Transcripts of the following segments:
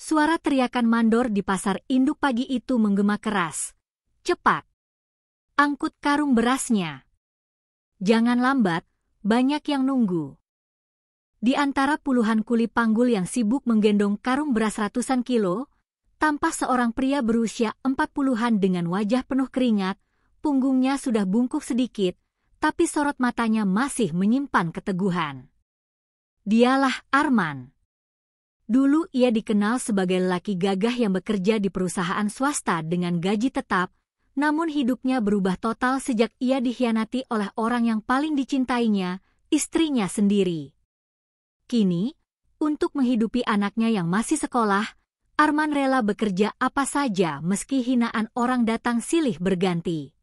Suara teriakan mandor di pasar induk pagi itu menggema keras. Cepat! Angkut karung berasnya. Jangan lambat, banyak yang nunggu. Di antara puluhan kuli panggul yang sibuk menggendong karung beras ratusan kilo, tampak seorang pria berusia 40-an dengan wajah penuh keringat, punggungnya sudah bungkuk sedikit, tapi sorot matanya masih menyimpan keteguhan. Dialah Arman. Dulu ia dikenal sebagai lelaki gagah yang bekerja di perusahaan swasta dengan gaji tetap, namun hidupnya berubah total sejak ia dikhianati oleh orang yang paling dicintainya, istrinya sendiri. Kini, untuk menghidupi anaknya yang masih sekolah, Arman rela bekerja apa saja meski hinaan orang datang silih berganti.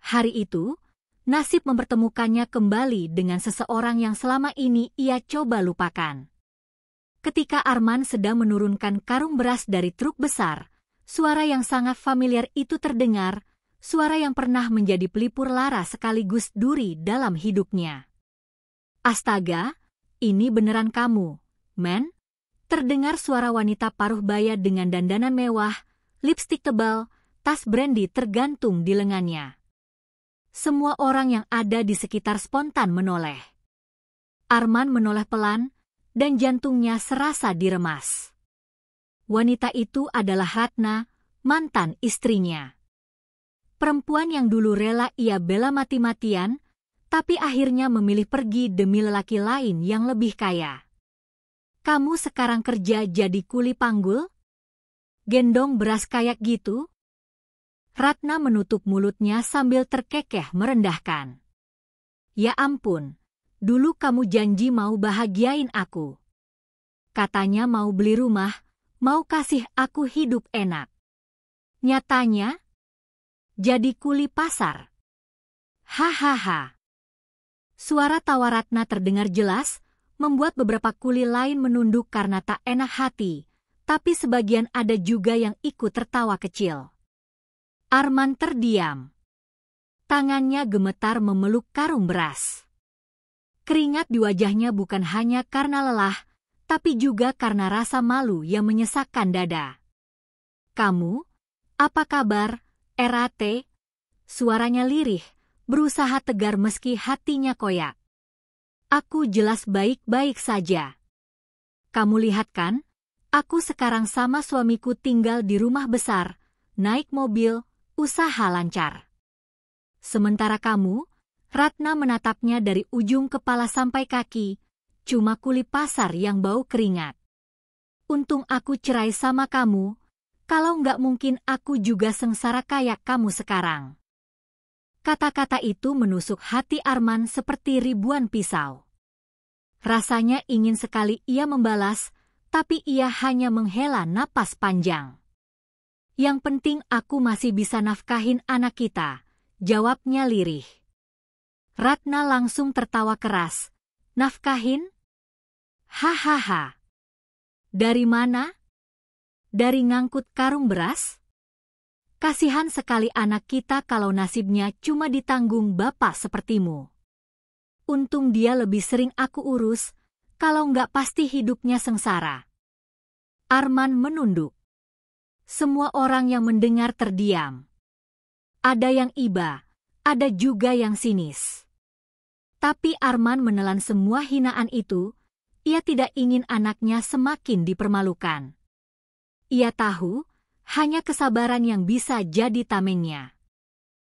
Hari itu, nasib mempertemukannya kembali dengan seseorang yang selama ini ia coba lupakan. Ketika Arman sedang menurunkan karung beras dari truk besar, suara yang sangat familiar itu terdengar, suara yang pernah menjadi pelipur lara sekaligus duri dalam hidupnya. Astaga, ini beneran kamu, men? Terdengar suara wanita paruh baya dengan dandanan mewah, lipstik tebal, tas brandy tergantung di lengannya. Semua orang yang ada di sekitar spontan menoleh. Arman menoleh pelan, dan jantungnya serasa diremas. Wanita itu adalah Ratna, mantan istrinya. Perempuan yang dulu rela ia bela mati-matian, tapi akhirnya memilih pergi demi lelaki lain yang lebih kaya. Kamu sekarang kerja jadi kuli panggul? Gendong beras kayak gitu? Ratna menutup mulutnya sambil terkekeh merendahkan. Ya ampun. Dulu kamu janji mau bahagiain aku. Katanya mau beli rumah, mau kasih aku hidup enak. Nyatanya, jadi kuli pasar. Hahaha. Suara tawa Ratna terdengar jelas, membuat beberapa kuli lain menunduk karena tak enak hati, tapi sebagian ada juga yang ikut tertawa kecil. Arman terdiam. Tangannya gemetar memeluk karung beras. Keringat di wajahnya bukan hanya karena lelah, tapi juga karena rasa malu yang menyesakkan dada. Kamu? Apa kabar, Erat? Suaranya lirih, berusaha tegar meski hatinya koyak. Aku jelas baik-baik saja. Kamu lihat kan, aku sekarang sama suamiku tinggal di rumah besar, naik mobil, usaha lancar. Sementara kamu, Ratna menatapnya dari ujung kepala sampai kaki, cuma kuli pasar yang bau keringat. Untung aku cerai sama kamu, kalau nggak mungkin aku juga sengsara kayak kamu sekarang. Kata-kata itu menusuk hati Arman seperti ribuan pisau. Rasanya ingin sekali ia membalas, tapi ia hanya menghela napas panjang. Yang penting aku masih bisa nafkahin anak kita, jawabnya lirih. Ratna langsung tertawa keras. Nafkahin? Hahaha. Dari mana? Dari ngangkut karung beras? Kasihan sekali anak kita kalau nasibnya cuma ditanggung bapak sepertimu. Untung dia lebih sering aku urus, kalau nggak pasti hidupnya sengsara. Arman menunduk. Semua orang yang mendengar terdiam. Ada yang iba, ada juga yang sinis. Tapi Arman menelan semua hinaan itu, ia tidak ingin anaknya semakin dipermalukan. Ia tahu, hanya kesabaran yang bisa jadi tamengnya.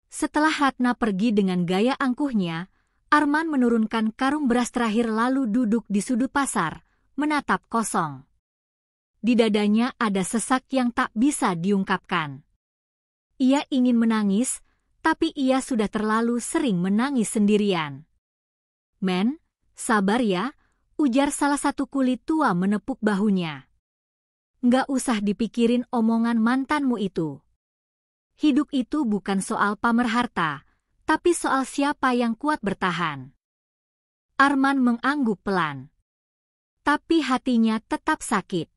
Setelah Ratna pergi dengan gaya angkuhnya, Arman menurunkan karung beras terakhir lalu duduk di sudut pasar, menatap kosong. Di dadanya ada sesak yang tak bisa diungkapkan. Ia ingin menangis, tapi ia sudah terlalu sering menangis sendirian. Men, sabar ya, ujar salah satu kuli tua menepuk bahunya. Nggak usah dipikirin omongan mantanmu itu. Hidup itu bukan soal pamer harta, tapi soal siapa yang kuat bertahan. Arman mengangguk pelan. Tapi hatinya tetap sakit.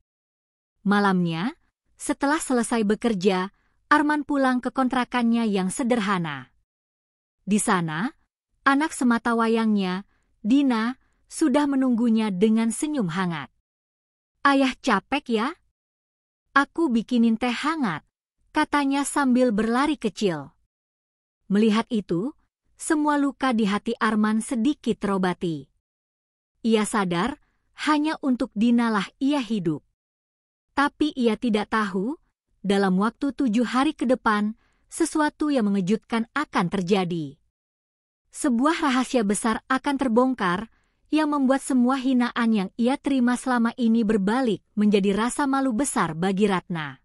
Malamnya, setelah selesai bekerja, Arman pulang ke kontrakannya yang sederhana. Di sana, anak sematawayangnya, Dina, sudah menunggunya dengan senyum hangat. Ayah capek ya? Aku bikinin teh hangat, katanya sambil berlari kecil. Melihat itu, semua luka di hati Arman sedikit terobati. Ia sadar, hanya untuk Dina lah ia hidup. Tapi ia tidak tahu, dalam waktu 7 hari ke depan, sesuatu yang mengejutkan akan terjadi. Sebuah rahasia besar akan terbongkar, yang membuat semua hinaan yang ia terima selama ini berbalik menjadi rasa malu besar bagi Ratna.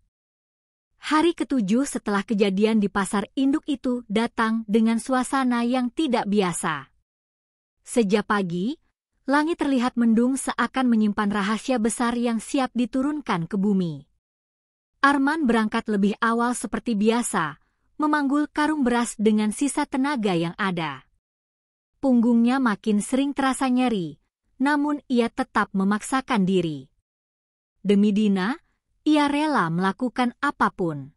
Hari ke-7 setelah kejadian di pasar induk itu datang dengan suasana yang tidak biasa. Sejak pagi, langit terlihat mendung seakan menyimpan rahasia besar yang siap diturunkan ke bumi. Arman berangkat lebih awal seperti biasa, memanggul karung beras dengan sisa tenaga yang ada. Punggungnya makin sering terasa nyeri, namun ia tetap memaksakan diri. Demi Dina, ia rela melakukan apapun.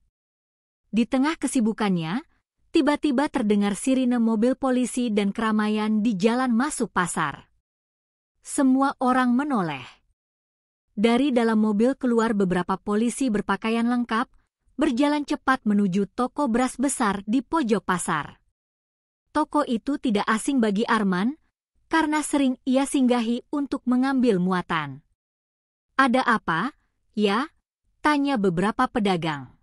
Di tengah kesibukannya, tiba-tiba terdengar sirine mobil polisi dan keramaian di jalan masuk pasar. Semua orang menoleh. Dari dalam mobil keluar beberapa polisi berpakaian lengkap, berjalan cepat menuju toko beras besar di pojok pasar. Toko itu tidak asing bagi Arman, karena sering ia singgahi untuk mengambil muatan. "Ada apa, ya?" tanya beberapa pedagang.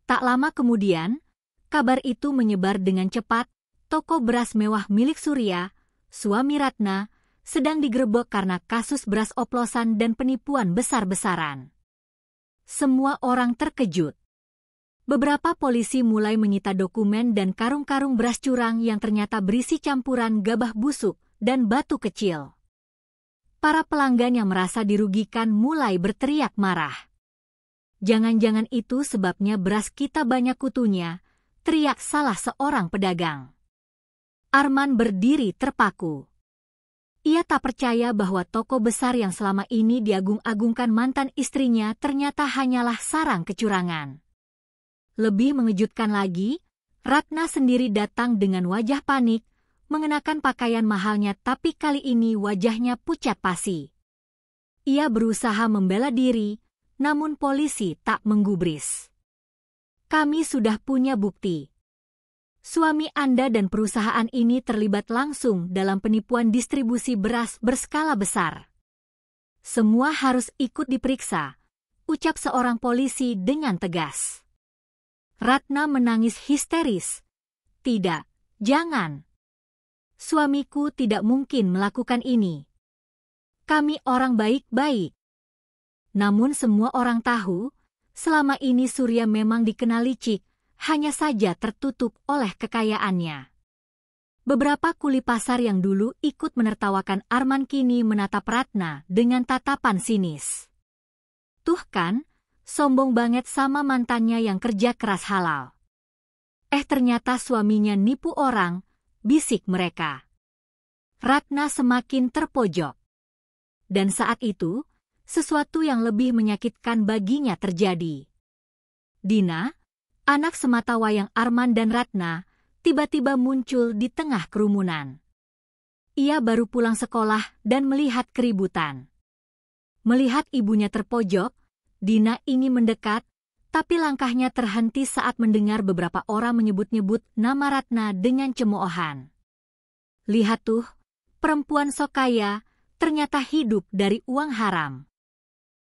Tak lama kemudian, kabar itu menyebar dengan cepat, toko beras mewah milik Surya, suami Ratna, sedang digerebek karena kasus beras oplosan dan penipuan besar-besaran. Semua orang terkejut. Beberapa polisi mulai menyita dokumen dan karung-karung beras curang yang ternyata berisi campuran gabah busuk dan batu kecil. Para pelanggan yang merasa dirugikan mulai berteriak marah. "Jangan-jangan itu sebabnya beras kita banyak kutunya," teriak salah seorang pedagang. Arman berdiri terpaku. Ia tak percaya bahwa toko besar yang selama ini diagung-agungkan mantan istrinya ternyata hanyalah sarang kecurangan. Lebih mengejutkan lagi, Ratna sendiri datang dengan wajah panik, mengenakan pakaian mahalnya tapi kali ini wajahnya pucat pasi. Ia berusaha membela diri, namun polisi tak menggubris. "Kami sudah punya bukti. Suami Anda dan perusahaan ini terlibat langsung dalam penipuan distribusi beras berskala besar. Semua harus ikut diperiksa," ucap seorang polisi dengan tegas. Ratna menangis histeris. "Tidak, jangan. Suamiku tidak mungkin melakukan ini. Kami orang baik-baik." Namun semua orang tahu, selama ini Surya memang dikenal licik, hanya saja tertutup oleh kekayaannya. Beberapa kuli pasar yang dulu ikut menertawakan Arman kini menatap Ratna dengan tatapan sinis. "Tuh kan, sombong banget sama mantannya yang kerja keras halal. Ternyata suaminya nipu orang," bisik mereka. Ratna semakin terpojok. Dan saat itu, sesuatu yang lebih menyakitkan baginya terjadi. Dina, anak sematawayang Arman dan Ratna, tiba-tiba muncul di tengah kerumunan. Ia baru pulang sekolah dan melihat keributan. Melihat ibunya terpojok, Dina ingin mendekat, tapi langkahnya terhenti saat mendengar beberapa orang menyebut-nyebut nama Ratna dengan cemoohan. "Lihat tuh, perempuan sok kaya, ternyata hidup dari uang haram."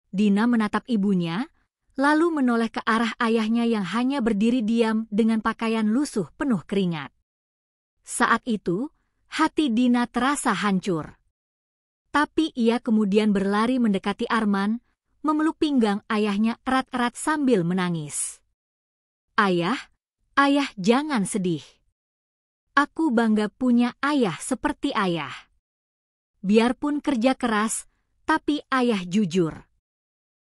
Dina menatap ibunya, lalu menoleh ke arah ayahnya yang hanya berdiri diam dengan pakaian lusuh penuh keringat. Saat itu, hati Dina terasa hancur. Tapi ia kemudian berlari mendekati Arman, memeluk pinggang ayahnya erat-erat sambil menangis. "Ayah, ayah jangan sedih. Aku bangga punya ayah seperti ayah. Biarpun kerja keras, tapi ayah jujur.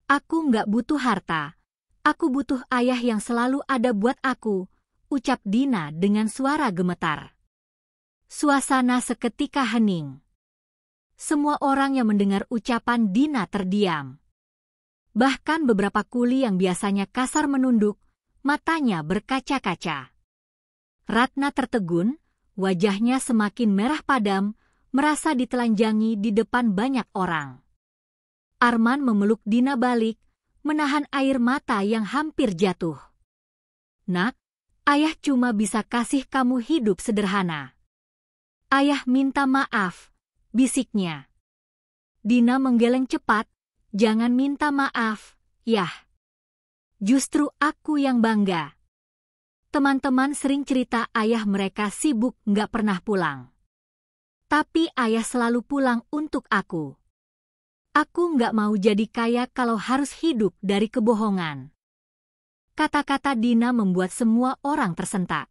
Aku nggak butuh harta, aku butuh ayah yang selalu ada buat aku," ucap Dina dengan suara gemetar. Suasana seketika hening. Semua orang yang mendengar ucapan Dina terdiam. Bahkan beberapa kuli yang biasanya kasar menunduk, matanya berkaca-kaca. Ratna tertegun, wajahnya semakin merah padam, merasa ditelanjangi di depan banyak orang. Arman memeluk Dina balik, menahan air mata yang hampir jatuh. Nak, ayah cuma bisa kasih kamu hidup sederhana. Ayah minta maaf, bisiknya. Dina menggeleng cepat, jangan minta maaf, yah. Justru aku yang bangga. Teman-teman sering cerita ayah mereka sibuk nggak pernah pulang. Tapi ayah selalu pulang untuk aku. Aku nggak mau jadi kaya kalau harus hidup dari kebohongan. Kata-kata Dina membuat semua orang tersentak.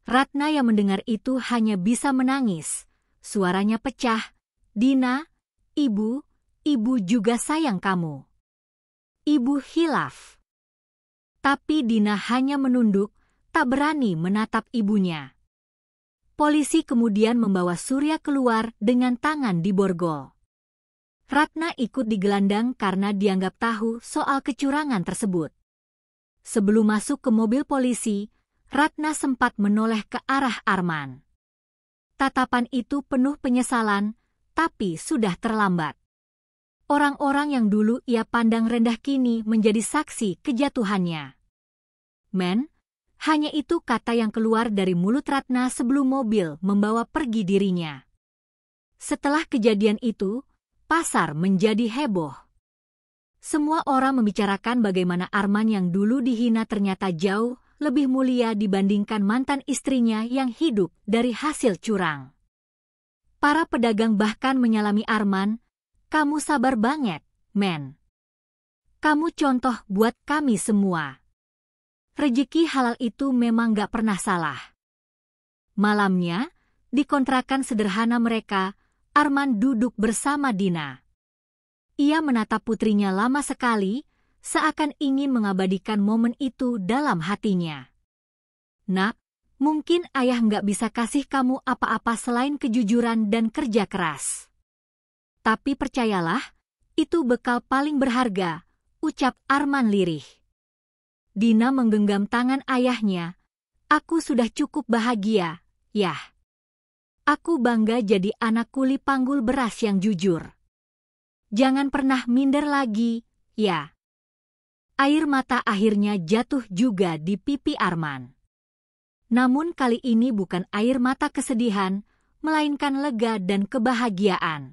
Ratna yang mendengar itu hanya bisa menangis. Suaranya pecah. Dina, ibu juga sayang kamu. Ibu hilaf. Tapi Dina hanya menunduk, tak berani menatap ibunya. Polisi kemudian membawa Surya keluar dengan tangan diborgol. Ratna ikut digelandang karena dianggap tahu soal kecurangan tersebut. Sebelum masuk ke mobil polisi, Ratna sempat menoleh ke arah Arman. Tatapan itu penuh penyesalan, tapi sudah terlambat. Orang-orang yang dulu ia pandang rendah kini menjadi saksi kejatuhannya. Men, hanya itu kata yang keluar dari mulut Ratna sebelum mobil membawa pergi dirinya. Setelah kejadian itu, pasar menjadi heboh. Semua orang membicarakan bagaimana Arman yang dulu dihina ternyata jauh lebih mulia dibandingkan mantan istrinya yang hidup dari hasil curang. Para pedagang bahkan menyalami Arman, "Kamu sabar banget, men. Kamu contoh buat kami semua." Rezeki halal itu memang gak pernah salah. Malamnya, di kontrakan sederhana mereka, Arman duduk bersama Dina. Ia menatap putrinya lama sekali, seakan ingin mengabadikan momen itu dalam hatinya. Nak, mungkin ayah gak bisa kasih kamu apa-apa selain kejujuran dan kerja keras. Tapi percayalah, itu bekal paling berharga, ucap Arman lirih. Dina menggenggam tangan ayahnya. Aku sudah cukup bahagia, yah. Aku bangga jadi anak kuli panggul beras yang jujur. Jangan pernah minder lagi, ya. Air mata akhirnya jatuh juga di pipi Arman. Namun kali ini bukan air mata kesedihan, melainkan lega dan kebahagiaan.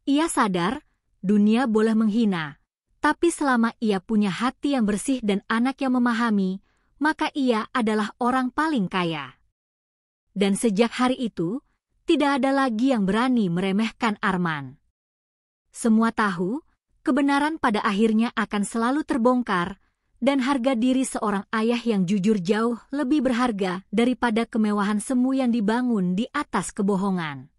Ia sadar, dunia boleh menghina. Tapi selama ia punya hati yang bersih dan anak yang memahami, maka ia adalah orang paling kaya. Dan sejak hari itu, tidak ada lagi yang berani meremehkan Arman. Semua tahu, kebenaran pada akhirnya akan selalu terbongkar, dan harga diri seorang ayah yang jujur jauh lebih berharga daripada kemewahan semu yang dibangun di atas kebohongan.